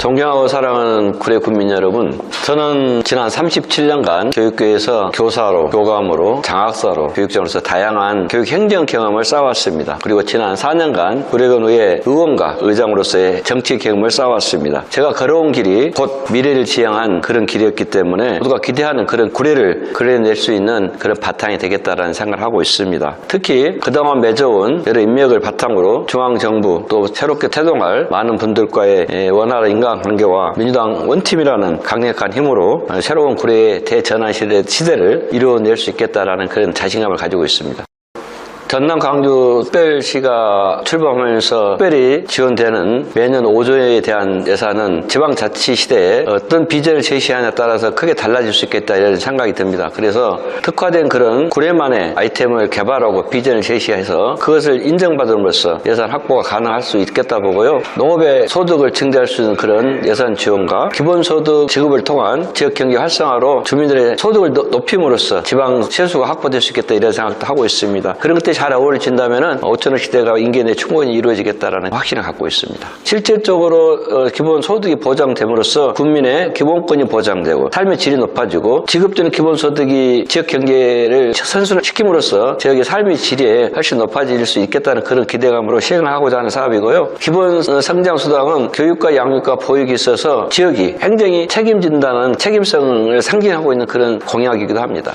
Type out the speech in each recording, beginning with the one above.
존경하고 사랑하는 구례 군민 여러분, 저는 지난 37년간 교육계에서 교사로, 교감으로, 장학사로, 교육장으로서 다양한 교육 행정 경험을 쌓아왔습니다. 그리고 지난 4년간 구례군의회 의원과 의장으로서의 정치 경험을 쌓아왔습니다. 제가 걸어온 길이 곧 미래를 지향한 그런 길이었기 때문에 모두가 기대하는 그런 구례를 그려낼 수 있는 그런 바탕이 되겠다라는 생각을 하고 있습니다. 특히 그동안 맺어온 여러 인맥을 바탕으로 중앙정부 또 새롭게 태동할 많은 분들과의 원활한 인간관계와 민주당 원팀이라는 강력한 힘으로 새로운 구례의 대전환 시대를 이루어낼 수 있겠다라는 그런 자신감을 가지고 있습니다. 전남 광주 특별시가 출범하면서 특별히 지원되는 매년 5조에 대한 예산은 지방자치 시대에 어떤 비전을 제시하냐에 따라서 크게 달라질 수 있겠다 이런 생각이 듭니다. 그래서 특화된 그런 구례만의 아이템을 개발하고 비전을 제시해서 그것을 인정받음으로써 예산 확보가 가능할 수 있겠다 보고요. 농업의 소득을 증대할 수 있는 그런 예산 지원과 기본소득 지급을 통한 지역경제 활성화로 주민들의 소득을 높임으로써 지방 세수가 확보될 수 있겠다 이런 생각도 하고 있습니다. 그런 것들이 잘 어우러진다면 5천억 시대가 인계 내에 충분히 이루어지겠다는 확신을 갖고 있습니다. 실질적으로 기본소득이 보장됨으로써 국민의 기본권이 보장되고 삶의 질이 높아지고 지급되는 기본소득이 지역경제를 선순환시킴으로써 지역의 삶의 질이 훨씬 높아질 수 있겠다는 그런 기대감으로 시행을 하고자 하는 사업이고요. 기본성장수당은 교육과 양육과 보육이 있어서 지역이 행정이 책임진다는 책임성을 상징하고 있는 그런 공약이기도 합니다.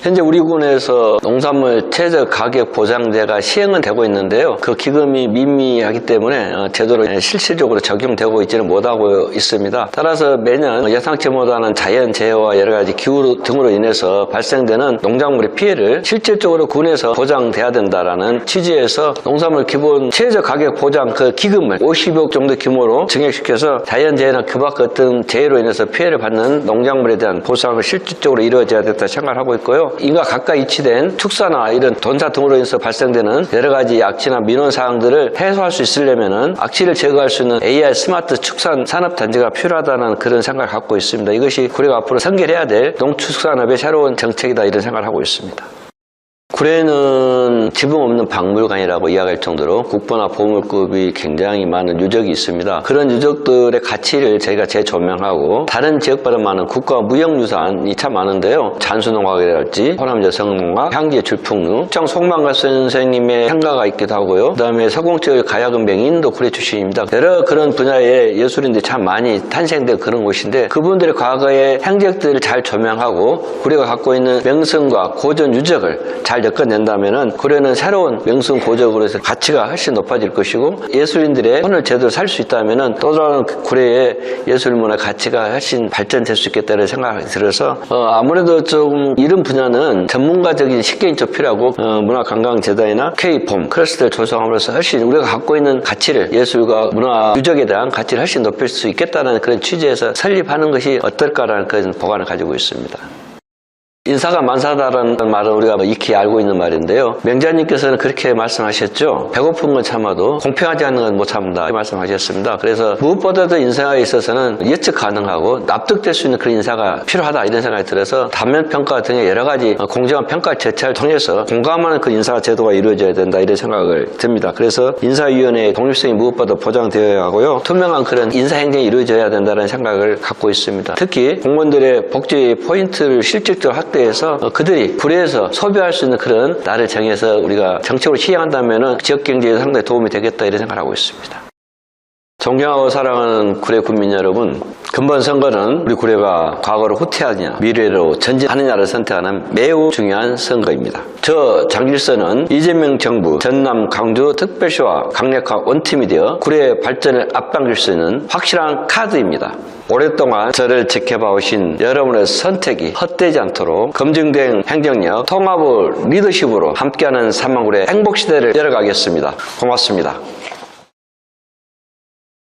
현재 우리 군에서 농산물 최저 가격 보장제가 시행은 되고 있는데요. 그 기금이 미미하기 때문에 제대로 실질적으로 적용되고 있지는 못하고 있습니다. 따라서 매년 예상치 못하는 자연재해와 여러 가지 기후 등으로 인해서 발생되는 농작물의 피해를 실질적으로 군에서 보장돼야 된다라는 취지에서 농산물 기본 최저 가격 보장 그 기금을 50억 정도 규모로 증액시켜서 자연재해나 그 밖 어떤 재해로 인해서 피해를 받는 농작물에 대한 보상을 실질적으로 이루어져야 된다 생각을 하고 있고요. 인과 가까이 위치된 축사나 이런 돈사 등으로 인해서 발생되는 여러 가지 악취나 민원 사항들을 해소할 수 있으려면은 악취를 제거할 수 있는 AI 스마트 축산 산업단지가 필요하다는 그런 생각을 갖고 있습니다. 이것이 구례가 앞으로 선결해야 될 농축산업의 새로운 정책이다 이런 생각을 하고 있습니다. 구례는 지붕 없는 박물관이라고 이야기할 정도로 국보나 보물급이 굉장히 많은 유적이 있습니다. 그런 유적들의 가치를 저희가 재조명하고 다른 지역보다 많은 국가 무형유산이 참 많은데요. 잔수농악이랄지 호남 여성농악, 향기의 줄풍루, 정 송만가 선생님의 향가가 있기도 하고요. 그 다음에 서공지역 가야금뱅이인도 구례 출신입니다. 여러 그런 분야의 예술인들이 참 많이 탄생된 그런 곳인데 그분들의 과거의 행적들을 잘 조명하고 구례가 갖고 있는 명성과 고전 유적을 잘 엮어낸다면은 구례는 새로운 명성 고적으로 해서 가치가 훨씬 높아질 것이고 예술인들의 손을 제대로 살 수 있다면은 또 다른 구례의 예술문화 가치가 훨씬 발전될 수 있겠다는 생각이 들어서 아무래도 좀 이런 분야는 전문가적인 식견이 좀 필요하고 문화관광재단이나 K폼 클러스터를 조성함으로써 훨씬 우리가 갖고 있는 가치를 예술과 문화 유적에 대한 가치를 훨씬 높일 수 있겠다는 그런 취지에서 설립하는 것이 어떨까라는 그런 보관을 가지고 있습니다. 인사가 만사다라는 말은 우리가 익히 알고 있는 말인데요. 명자님께서는 그렇게 말씀하셨죠. 배고픈 건 참아도 공평하지 않는 건 못 참는다 이렇게 말씀하셨습니다. 그래서 무엇보다도 인사에 있어서는 예측 가능하고 납득될 수 있는 그런 인사가 필요하다 이런 생각이 들어서 단면평가 등의 여러 가지 공정한 평가 절차를 통해서 공감하는 그 인사 제도가 이루어져야 된다 이런 생각을 듭니다. 그래서 인사위원회의 독립성이 무엇보다 보장되어야 하고요. 투명한 그런 인사행정이 이루어져야 된다는 생각을 갖고 있습니다. 특히 공무원들의 복지 포인트를 실질적으로 해서 그들이 구례에서 소비할 수 있는 그런 날을 정해서 우리가 정책으로 시행한다면 지역경제에 상당히 도움이 되겠다 이런 생각을 하고 있습니다. 존경하고 사랑하는 구례 군민 여러분, 근본 선거는 우리 구례가 과거로 후퇴하느냐 미래로 전진하느냐를 선택하는 매우 중요한 선거입니다. 저 장길선은 이재명 정부 전남 광주 특별시와 강력한 원팀이 되어 구례의 발전을 앞당길 수 있는 확실한 카드입니다. 오랫동안 저를 지켜봐 오신 여러분의 선택이 헛되지 않도록 검증된 행정력, 통합을 리더십으로 함께하는 3만 구례 행복시대를 열어가겠습니다. 고맙습니다.